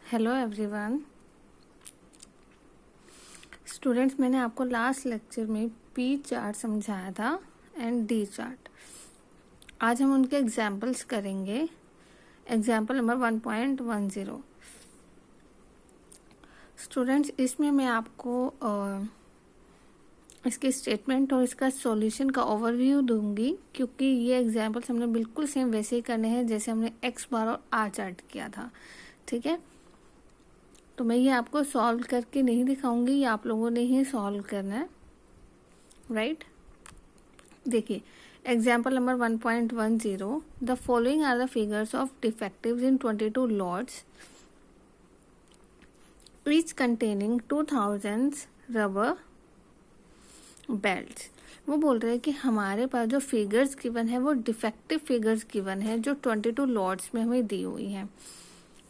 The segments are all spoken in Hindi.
हेलो एवरीवन स्टूडेंट्स, मैंने आपको लास्ट लेक्चर में पी चार्ट समझाया था एंड डी चार्ट। आज हम उनके एग्जाम्पल्स करेंगे। Example number 1.10। स्टूडेंट्स, इसमें मैं आपको इसकी स्टेटमेंट और इसका सॉल्यूशन का ओवरव्यू दूंगी, क्योंकि ये एग्जाम्पल्स हमने बिल्कुल सेम वैसे ही करने हैं जैसे हमने एक्स बार और आर चार्ट किया था। ठीक है, तो मैं ये आपको सॉल्व करके नहीं दिखाऊंगी, ये आप लोगों ने ही सॉल्व करना है, राइट। देखिए, example number 1.10। The following are the figures of defectives in 22 lots each containing 2000 rubber belts. वो बोल रहे हैं कि हमारे पास जो फिगर्स गिवन है वो डिफेक्टिव फिगर्स गिवन है जो 22 लॉट्स में हमें दी हुई है।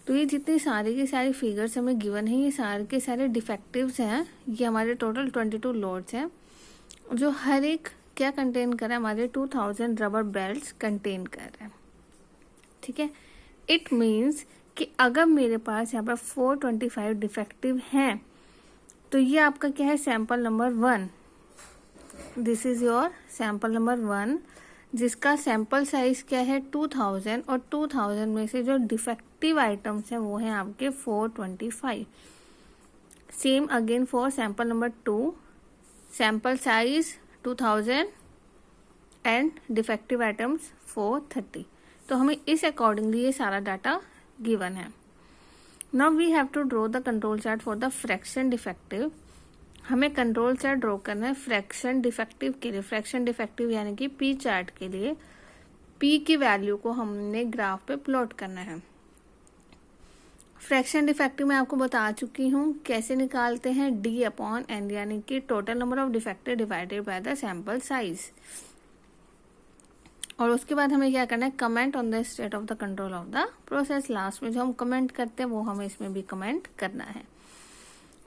तो ये जितनी सारी की सारी फिगर्स हमें गिवन है, ये सारे के सारे डिफेक्टिव्स हैं। ये हमारे टोटल 22 लॉट्स हैं, जो हर एक क्या कंटेन कर रहा है, हमारे 2000 रबर बेल्ट्स कंटेन कर रहे हैं। ठीक है, इट मीन्स कि अगर मेरे पास यहाँ पर 425 डिफेक्टिव हैं, तो ये आपका क्या है, sample number 1। This is your sample number 1, जिसका सैंपल साइज क्या है 2000, और 2000 में से जो डिफेक्टिव आइटम्स हैं वो हैं आपके 425। Same again for sample number 2, sample size 2000 and defective items 430। तो हमें इस अकॉर्डिंगली ये सारा डाटा गिवन है। Now we have to draw the control chart for the fraction defective. हमें कंट्रोल चार्ट ड्रॉ करना है फ्रैक्शन डिफेक्टिव के लिए। फ्रैक्शन डिफेक्टिव यानी कि पी चार्ट के लिए पी की वैल्यू को हमने ग्राफ पे प्लॉट करना है। फ्रैक्शन डिफेक्टिव मैं आपको बता चुकी हूँ कैसे निकालते हैं, डी अपॉन एन, यानी कि total number of defective divided by the sample size. और उसके बाद हमें क्या करना है, comment on the state of the control of the process. Last में जो हम कमेंट करते हैं वो हमें इसमें भी कमेंट करना है।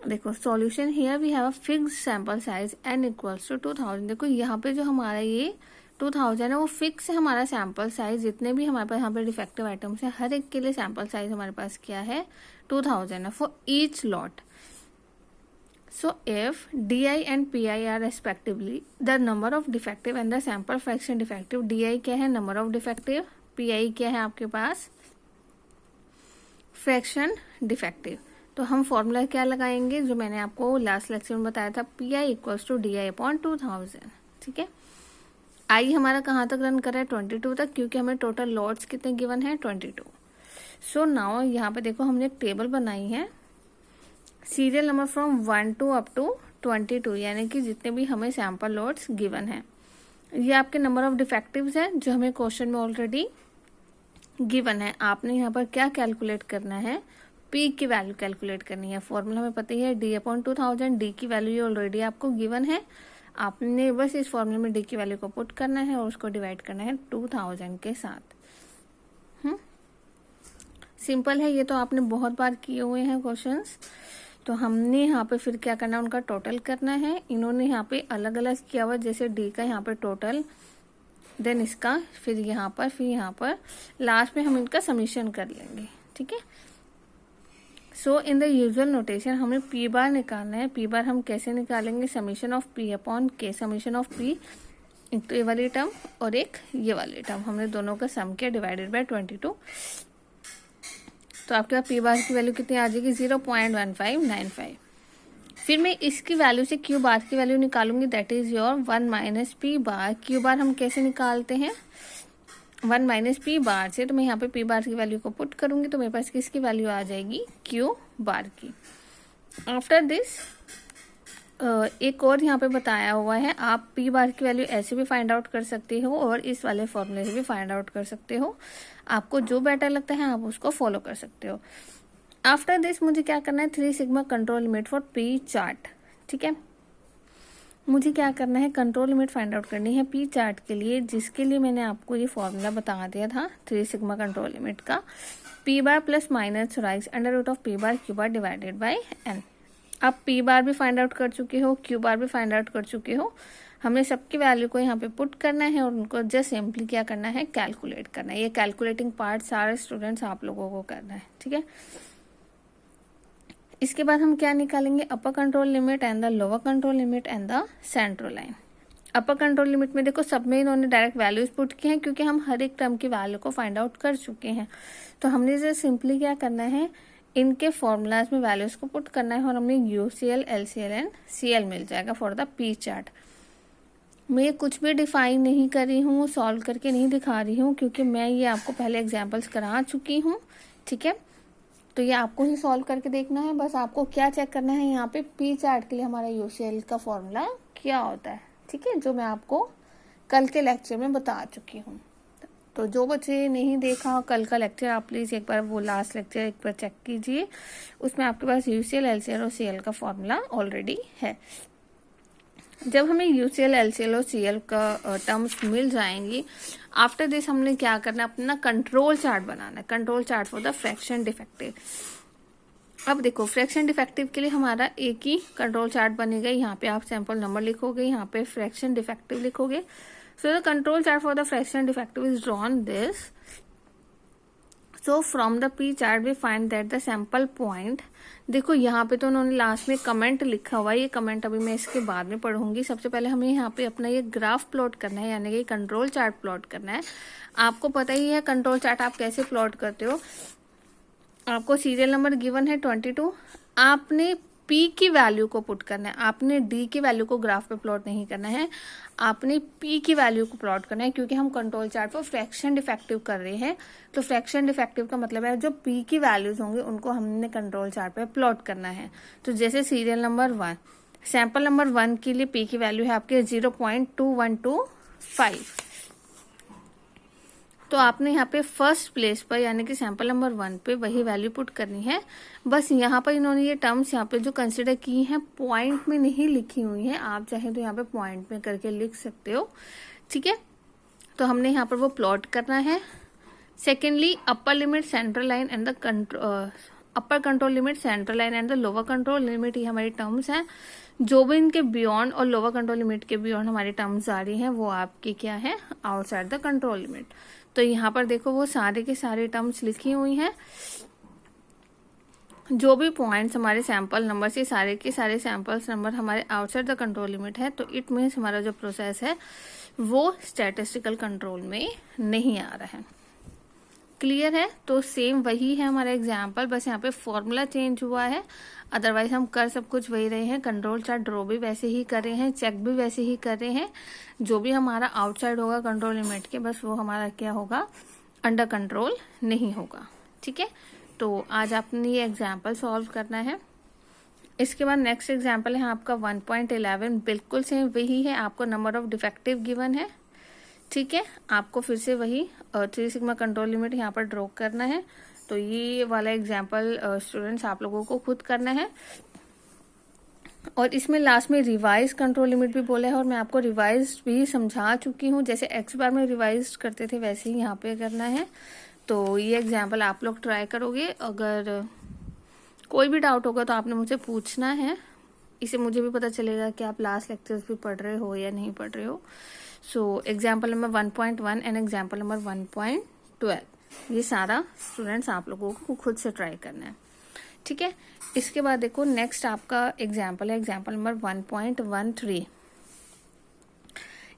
देखो, solution here we have a fixed sample size n equals to 2000। देखो यहाँ पे जो हमारा ये 2000 है वो फिक्स है हमारा सैंपल साइज। जितने भी हमारे पास यहाँ पे डिफेक्टिव आइटम्स है, हर एक के लिए सैंपल साइज हमारे पास क्या है, 2000 है for each lot. So if D I and P I R respectively the number of defective and the sample fraction defective. D I क्या है, number of defective, P I क्या है आपके पास, फ्रैक्शन डिफेक्टिव। तो हम फॉर्मूला क्या लगाएंगे, जो मैंने आपको लास्ट लेक्चर में बताया था, p i equals to d i upon 2000। ठीक है, आई हमारा कहाँ तक रन कर रहा है, 22 तक, क्योंकि हमें टोटल लॉट्स कितने गिवन है, 22। सो नाउ यहाँ पे देखो हमने एक टेबल बनाई है, serial number from 1 to up to 22, यानी कि जितने भी हमें सैंपल लॉट्स गिवन है। ये आपके नंबर ऑफ डिफेक्टिव्स है जो हमें क्वेश्चन में ऑलरेडी गिवन है। आपने यहाँ पर क्या कैलकुलेट करना है, पी की वैल्यू कैलकुलेट करनी है। फॉर्मूला हमें पता ही है, डी अपॉन 2000। डी की वैल्यू ऑलरेडी आपको गिवन है, आपने बस इस फॉर्मूले में डी की वैल्यू को पुट करना है और उसको डिवाइड करना है 2000 के साथ। सिंपल है, ये तो आपने बहुत बार किए हुए हैं क्वेश्चंस। तो हमने यहाँ पे फिर क्या करना है, उनका टोटल करना है। इन्होंने यहाँ पे अलग अलग किया हुआ, जैसे डी का यहाँ पे टोटल, देन इसका, फिर यहाँ पर लास्ट में हम इनका समीशन कर लेंगे। ठीक है, सो इन द यूजुअल नोटेशन हमें पी बार निकालना है। पी बार हम कैसे निकालेंगे, समीशन ऑफ पी अपॉन के। समीशन ऑफ पी, एक तो ये वाली टर्म और एक ये वाली टर्म, हमने दोनों का सम किया डिवाइडेड बाय 22। तो आपके पास पी बार की वैल्यू कितनी आ जाएगी, 0.1595। फिर मैं इसकी वैल्यू से क्यू बार की वैल्यू निकालूंगी, that is your 1 minus P bar. Q bar हम कैसे निकालते हैं, 1 माइनस पी बार से। तो मैं यहाँ पे पी बार की वैल्यू को पुट करूंगी, तो मेरे पास किसकी वैल्यू आ जाएगी, क्यू बार की। आफ्टर दिस एक और यहाँ पे बताया हुआ है, आप पी बार की वैल्यू ऐसे भी फाइंड आउट कर सकते हो और इस वाले फॉर्मूले से भी फाइंड आउट कर सकते हो। आपको जो बेटर लगता है आप उसको फॉलो कर सकते हो। आफ्टर दिस मुझे क्या करना है, 3 sigma control limit for P chart. ठीक है, मुझे क्या करना है, कंट्रोल लिमिट फाइंड आउट करनी है पी चार्ट के लिए, जिसके लिए मैंने आपको ये फॉर्मूला बता दिया था 3 सिग्मा कंट्रोल लिमिट का, p bar plus minus rise under root of p bar Q bar divided by n. आप पी बार भी फाइंड आउट कर चुके हो, क्यू बार भी फाइंड आउट कर चुके हो। हमें सबकी वैल्यू को यहाँ पे पुट करना है और उनको जस्ट सिंपली क्या करना है, कैलकुलेट करना है। ये कैलकुलेटिंग पार्ट सारे स्टूडेंट्स आप लोगों को करना है। ठीक है, इसके बाद हम क्या निकालेंगे, अपर control limit and the lower control limit and the central line. Upper control limit में देखो सब में इन्होंने डायरेक्ट वैल्यूज पुट किए हैं क्योंकि हम हर एक टर्म की वैल्यू को फाइंड आउट कर चुके हैं। तो हमने जो सिंपली क्या करना है, इनके फॉर्मूलाज में वैल्यूज को पुट करना है और हमें यूसीएल, एलसीएल एंड सीएल मिल जाएगा फॉर द पी चार्ट। मैं कुछ भी डिफाइन नहीं कर रही हूँ, सॉल्व करके नहीं दिखा रही हूँ क्योंकि मैं ये आपको पहले एग्जाम्पल्स करा चुकी हूँ, ठीक है। तो ये आपको ही सॉल्व करके देखना है। बस आपको क्या चेक करना है, यहाँ पे पी चार्ट के लिए हमारा यूसीएल का फॉर्मूला क्या होता है, ठीक है, जो मैं आपको कल के लेक्चर में बता चुकी हूँ। तो जो बच्चे नहीं देखा कल का लेक्चर, आप प्लीज़ एक बार वो लास्ट लेक्चर एक बार चेक कीजिए, उसमें आपके पास यूसीएल, एलसीएल और सीएल का फॉर्मूला ऑलरेडी है। जब हमें यूसीएल, एलसीएल और सीएल का टर्म्स मिल जाएंगी, आफ्टर दिस हमने क्या करना है, अपना कंट्रोल चार्ट बनाना है, control chart for the fraction defective. अब देखो फ्रैक्शन डिफेक्टिव के लिए हमारा एक ही कंट्रोल चार्ट बनेगा। यहाँ पे आप सैंपल नंबर लिखोगे, यहाँ पे फ्रैक्शन डिफेक्टिव लिखोगे। So the control chart for the fraction defective is drawn this. So from the p chart we find that the sample point, देखो यहाँ पे तो उन्होंने लास्ट में कमेंट लिखा हुआ है, ये कमेंट अभी मैं इसके बाद में पढ़ूंगी। सबसे पहले हमें यहाँ पे अपना ये ग्राफ प्लॉट करना है, यानी कि कंट्रोल चार्ट प्लॉट करना है। आपको पता ही है कंट्रोल चार्ट आप कैसे प्लॉट करते हो। आपको सीरियल नंबर गिवन है 22, आपने पी की वैल्यू को पुट करना है, आपने डी की वैल्यू को ग्राफ पे प्लॉट नहीं करना है, आपने पी की वैल्यू को प्लॉट करना है क्योंकि हम कंट्रोल चार्ट पर फ्रैक्शन डिफेक्टिव कर रहे हैं। तो फ्रैक्शन डिफेक्टिव का मतलब है जो पी की वैल्यूज होंगे उनको हमने कंट्रोल चार्ट पे प्लॉट करना है। तो जैसे सीरियल नंबर 1, सैंपल नंबर 1 के लिए पी की वैल्यू है आपके 0.2125। तो आपने यहाँ पे फर्स्ट प्लेस पर यानी कि सैंपल नंबर 1 पे वही वैल्यू पुट करनी है। बस यहाँ पर इन्होंने ये टर्म्स यहाँ पे जो कंसिडर की हैं पॉइंट में नहीं लिखी हुई हैं, आप चाहे तो यहाँ पे पॉइंट में करके लिख सकते हो, ठीक है। तो हमने यहाँ पर वो प्लॉट करना है। Secondly upper limit, central line and the upper control limit, central line and the lower control limit, ये हमारी टर्म्स हैं। जो भी इनके बियॉन्ड और लोअर कंट्रोल लिमिट के बियॉन्ड हमारी टर्म्स आ रही हैं वो आपकी क्या है, आउटसाइड द कंट्रोल लिमिट। तो यहाँ पर देखो वो सारे के सारे टर्म्स लिखी हुई हैं। जो भी पॉइंट्स हमारे सैंपल नंबर से, सारे के सारे सैंपल्स नंबर हमारे आउटसाइड द कंट्रोल लिमिट है। तो इट मीन्स हमारा जो प्रोसेस है वो स्टैटिस्टिकल कंट्रोल में नहीं आ रहा है। क्लियर है? तो सेम वही है हमारा एग्जाम्पल, बस यहाँ पे फॉर्मूला चेंज हुआ है, अदरवाइज हम कर सब कुछ वही रहे हैं। कंट्रोल चार्ट ड्रॉ भी वैसे ही कर रहे हैं, चेक भी वैसे ही कर रहे हैं। जो भी हमारा आउटसाइड होगा कंट्रोल लिमिट के, बस वो हमारा क्या होगा, अंडर कंट्रोल नहीं होगा, ठीक है। तो आज आपने ये एग्जाम्पल सॉल्व करना है। इसके बाद नेक्स्ट एग्जाम्पल है आपका 1.11, बिल्कुल सेम वही है। आपको नंबर ऑफ डिफेक्टिव गिवन है, ठीक है। आपको फिर से वही 3 सिग्मा कंट्रोल लिमिट यहाँ पर ड्रॉ करना है। तो ये वाला एग्जाम्पल स्टूडेंट्स आप लोगों को खुद करना है। और इसमें लास्ट में रिवाइज कंट्रोल लिमिट भी बोला है और मैं आपको रिवाइज भी समझा चुकी हूँ। जैसे एक्स बार में रिवाइज करते थे वैसे ही यहाँ पे करना है। तो ये एग्जाम्पल आप लोग ट्राई करोगे। अगर कोई भी डाउट होगा तो आपने मुझे पूछना है, इससे मुझे भी पता चलेगा कि आप लास्ट लेक्चर्स भी पढ़ रहे हो या नहीं पढ़ रहे हो। So example number 1.1 and example number 1.12, ये सारा स्टूडेंट्स आप लोगों को खुद से ट्राई करना है, ठीक है। इसके बाद देखो नेक्स्ट आपका एग्जाम्पल है एग्जाम्पल नंबर 1.13।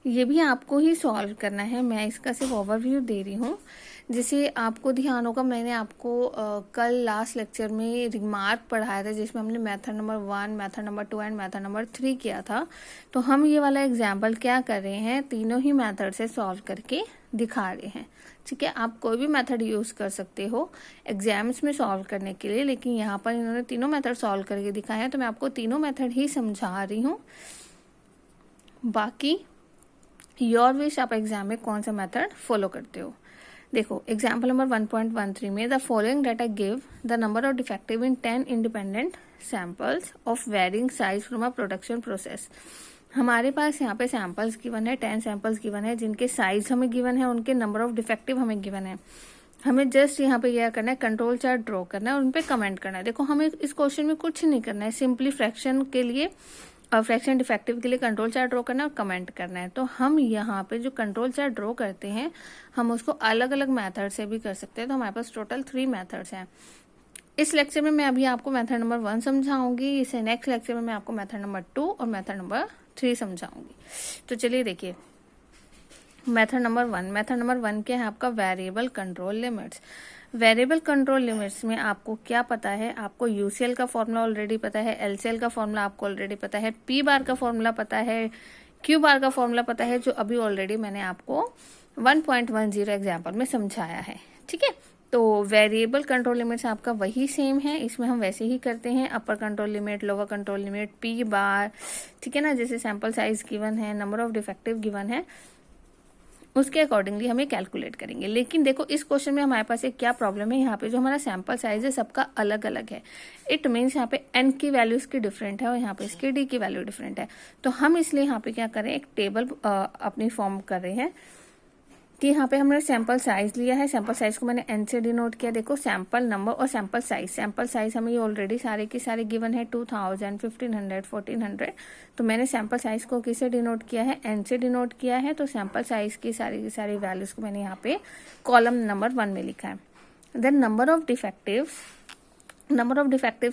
ये भी आपको ही सॉल्व करना है, मैं इसका सिर्फ ओवरव्यू दे रही हूँ। जैसे आपको ध्यान होगा मैंने आपको कल लास्ट लेक्चर में रिमार्क पढ़ाया था जिसमें हमने method number 1, method number 2 and method number 3 किया था। तो हम ये वाला एग्जाम्पल क्या कर रहे हैं, तीनों ही मेथड से सॉल्व करके दिखा रहे हैं, ठीक है। आप कोई भी मेथड यूज कर सकते हो एग्जाम्स में सॉल्व करने के लिए, लेकिन यहाँ पर इन्होंने तीनों मेथड सॉल्व करके दिखाए हैं तो मैं आपको तीनों मेथड ही समझा रही हूँ। बाकी योर विश, आप एग्जाम में कौन सा मेथड फॉलो करते हो। देखो एग्जाम्पल नंबर 1.13 में the following data give the number of defective in 10 independent samples of varying size from a production process. हमारे पास यहाँ पे सैंपल्स गिवन है, 10 सैंपल्स गिवन है जिनके साइज हमें गिवन है, उनके नंबर ऑफ डिफेक्टिव हमें गिवन है। हमें जस्ट यहाँ पे क्या करना है, कंट्रोल चार्ट ड्रॉ करना है और उन पे कमेंट करना है। देखो हमें इस क्वेश्चन में कुछ नहीं करना है, सिंपली फ्रैक्शन के लिए और फ्रैक्शन डिफेक्टिव के लिए कंट्रोल चार्ट ड्रॉ करना है और कमेंट करना है। तो हम यहाँ पे जो कंट्रोल चार्ट ड्रॉ करते हैं हम उसको अलग अलग मेथड से भी कर सकते हैं। तो हमारे पास टोटल 3 मेथड्स हैं। इस लेक्चर में मैं अभी आपको मेथड नंबर 1 समझाऊंगी, इसे नेक्स्ट लेक्चर में मैं आपको मेथड नंबर 2 और मेथड नंबर 3 समझाऊंगी। तो चलिए देखिए मेथड नंबर 1। मेथड नंबर 1 क्या है आपका? Variable control limits. Variable control limits में आपको क्या पता है? आपको यूसीएल का फॉर्मूला ऑलरेडी पता है, एलसीएल का फॉर्मूला आपको ऑलरेडी पता है, पी बार का फॉर्मूला पता है, क्यू बार का फॉर्मूला पता है, जो अभी ऑलरेडी मैंने आपको 1.10 एग्जाम्पल में समझाया है। ठीक है, तो वेरिएबल कंट्रोल लिमिट्स आपका वही सेम है, इसमें हम वैसे ही करते हैं, अपर control limit, lower control limit, P बार, ठीक है ना, जैसे सैंपल साइज गिवन है, नंबर ऑफ डिफेक्टिव गिवन है, उसके अकॉर्डिंगली हमें कैलकुलेट करेंगे। लेकिन देखो इस क्वेश्चन में हमारे पास एक क्या प्रॉब्लम है, यहाँ पे जो हमारा सैंपल साइज है सबका अलग अलग है। इट मीन्स यहाँ पे एन की वैल्यू इसकी डिफरेंट है और यहाँ पे इसकी डी की वैल्यू डिफरेंट है। तो हम इसलिए यहाँ पे क्या करें, एक टेबल अपनी फॉर्म कर रहे हैं कि यहाँ पे हमने सैंपल साइज लिया है, सैंपल साइज को मैंने एन से डिनोट किया। देखो सैंपल नंबर और सैंपल साइज हमें ये ऑलरेडी सारे के सारे गिवन है, 2000, 1500, 1400। तो मैंने सैंपल साइज को किससे डिनोट किया है? एन से डिनोट किया है। तो सैंपल साइज की सारी वैल्यूज को मैंने यहाँ पे कॉलम नंबर 1 में लिखा है। देन नंबर ऑफ डिफेक्टिव्स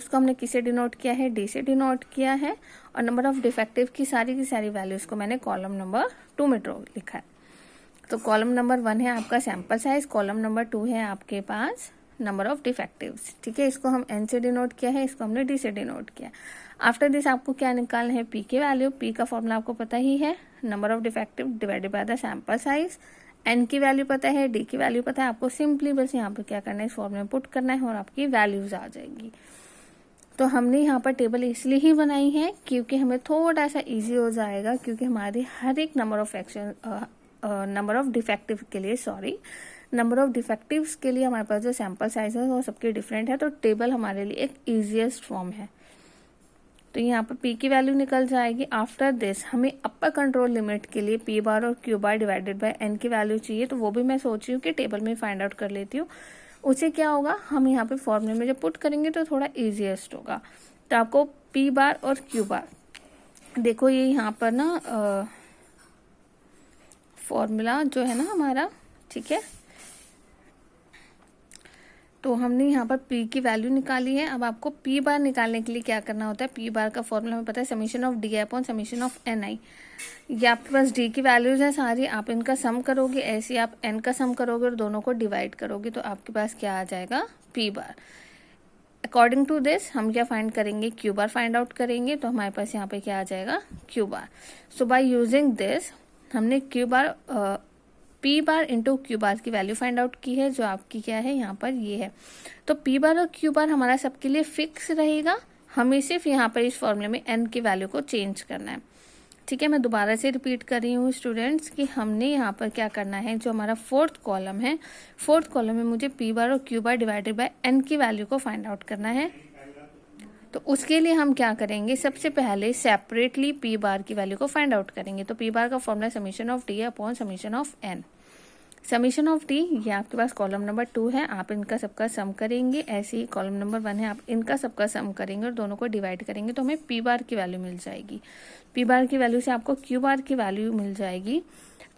को हमने किसे डिनोट किया है? डी से डिनोट किया है। और नंबर ऑफ डिफेक्टिव की सारी वैल्यूज को मैंने कॉलम नंबर 2 में लिखा है। तो कॉलम नंबर 1 है आपका सैंपल साइज, कॉलम नंबर 2 है आपके पास नंबर ऑफ डिफेक्टिव्स। ठीक है, इसको हम एन से डिनोट किया है, इसको हमने डी से डिनोट किया। आफ्टर दिस आपको क्या निकालना है? पी की वैल्यू। पी का फॉर्मूला आपको पता ही है, number of defective divided by the sample size. N की वैल्यू पता है, डी की वैल्यू पता है, आपको सिंपली बस यहाँ पे क्या करना है, इस फॉर्मूले में पुट करना है और आपकी वैल्यूज आ जाएगी। तो हमने यहाँ पर टेबल इसलिए ही बनाई है क्योंकि हमें थोड़ा सा ईजी हो जाएगा, क्योंकि हमारी हर एक नंबर ऑफ डिफेक्टिव्स के लिए हमारे पास जो सैंपल साइज है वो सबके डिफरेंट है। तो टेबल हमारे लिए एक इजीएस्ट फॉर्म है। तो यहाँ पर पी की वैल्यू निकल जाएगी। आफ्टर दिस हमें अपर कंट्रोल लिमिट के लिए पी बार और q bar divided by n की वैल्यू चाहिए। तो वो भी मैं सोच रही हूँ कि टेबल में फाइंड आउट कर लेती हूँ। उसे क्या होगा, हम यहाँ पे फॉर्मूले में जब पुट करेंगे तो थोड़ा इजीएस्ट होगा। तो आपको पी बार और क्यू बार, देखो ये यहाँ पर ना फॉर्मूला जो है ना हमारा, ठीक है, तो हमने यहाँ पर पी की वैल्यू निकाली है। अब आपको पी बार निकालने के लिए क्या करना होता है? पी बार का फॉर्मूला हमें पता है, summation of D upon summation of N I. ये आपके पास डी की वैल्यूज हैं सारी, आप इनका सम करोगे, ऐसे आप एन का सम करोगे और दोनों को डिवाइड करोगे, तो आपके पास क्या आ जाएगा? P bar. According to this हम क्या फाइंड करेंगे? क्यू बार फाइंड आउट करेंगे। तो हमारे पास यहाँ पे क्या आ जाएगा? Q bar. So by using this हमने Q bar P bar into Q bar की वैल्यू फाइंड आउट की है, जो आपकी क्या है यहाँ पर ये है। तो पी बार और क्यू बार हमारा सबके लिए फिक्स रहेगा, हमें सिर्फ यहाँ पर इस फॉर्मूले में एन की वैल्यू को चेंज करना है। ठीक है, मैं दोबारा से रिपीट कर रही हूँ स्टूडेंट्स कि हमने यहाँ पर क्या करना है, जो हमारा फोर्थ कॉलम है, फोर्थ कॉलम में मुझे पी बार और q bar divided by n की वैल्यू को फाइंड आउट करना है। तो उसके लिए हम क्या करेंगे, सबसे पहले सेपरेटली पी बार की वैल्यू को फाइंड आउट करेंगे। तो पी बार का formula summation of D upon summation of n. Summation of d ये आपके पास कॉलम नंबर 2 है, आप इनका सबका सम करेंगे। ऐसे ही कॉलम नंबर 1 है, आप इनका सबका सम करेंगे और दोनों को डिवाइड करेंगे, तो हमें पी बार की वैल्यू मिल जाएगी। पी बार की वैल्यू से आपको क्यू बार की वैल्यू मिल जाएगी।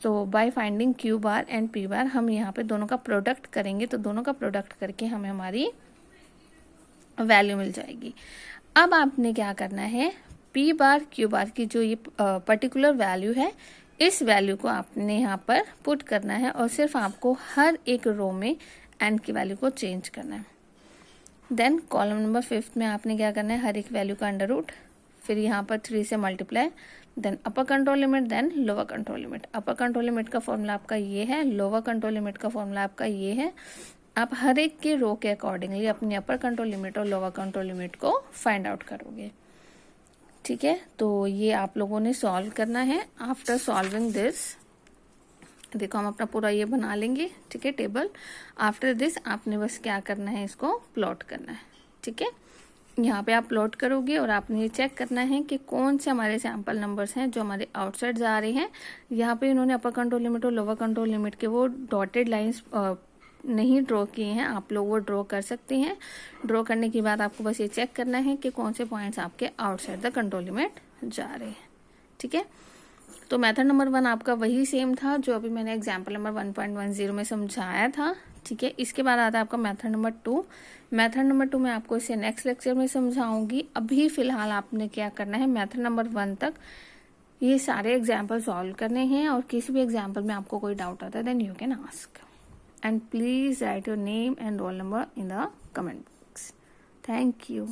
तो by finding Q bar and P बार हम यहाँ पे दोनों का प्रोडक्ट करेंगे, तो दोनों का प्रोडक्ट करके हमें हमारी वैल्यू मिल जाएगी। अब आपने क्या करना है, पी बार क्यू बार की जो ये पर्टिकुलर वैल्यू है, इस वैल्यू को आपने यहाँ पर पुट करना है और सिर्फ आपको हर एक रो में एन की वैल्यू को चेंज करना है। देन कॉलम नंबर 5 में आपने क्या करना है, हर एक वैल्यू का अंडर रूट, फिर यहाँ पर 3 से multiply, then upper control limit, then lower control limit. Upper control limit का फॉर्मूला आपका ये है, लोअर कंट्रोल लिमिट का फॉर्मूला आपका ये है। आप हर एक के रो के अकॉर्डिंगली अपनी अपर कंट्रोल लिमिट और लोअर कंट्रोल लिमिट को फाइंड आउट करोगे। ठीक है, तो ये आप लोगों ने सॉल्व करना है। आफ्टर सॉल्विंग दिस, देखो हम अपना पूरा ये बना लेंगे, ठीक है, टेबल। आफ्टर दिस आपने बस क्या करना है, इसको प्लॉट करना है। ठीक है, यहाँ पे आप प्लॉट करोगे और आपने ये चेक करना है कि कौन से हमारे सैंपल नंबर्स हैं जो हमारे आउटसाइड जा रहे हैं। यहाँ पे इन्होंने अपर कंट्रोल लिमिट और लोअर कंट्रोल लिमिट के वो डॉटेड लाइंस नहीं ड्रॉ किए हैं, आप लोग वो ड्रॉ कर सकते हैं। ड्रॉ करने के बाद आपको बस ये चेक करना है कि कौन से पॉइंट्स आपके आउटसाइड द कंट्रोल लिमिट जा रहे हैं। ठीक है, तो मेथड नंबर 1 आपका वही सेम था जो अभी मैंने एग्जाम्पल नंबर 1.10 में समझाया था, ठीक है। इसके बाद आता है आपका मेथड नंबर 2। मेथड नंबर 2 मैं आपको इसे नेक्स्ट लेक्चर में समझाऊंगी। अभी फिलहाल आपने क्या करना है, मेथड नंबर 1 तक ये सारे एग्जाम्पल सॉल्व करने हैं, और किसी भी एग्जाम्पल में आपको कोई डाउट आता है then you can ask, and please write your name and roll number in the comment box. Thank you.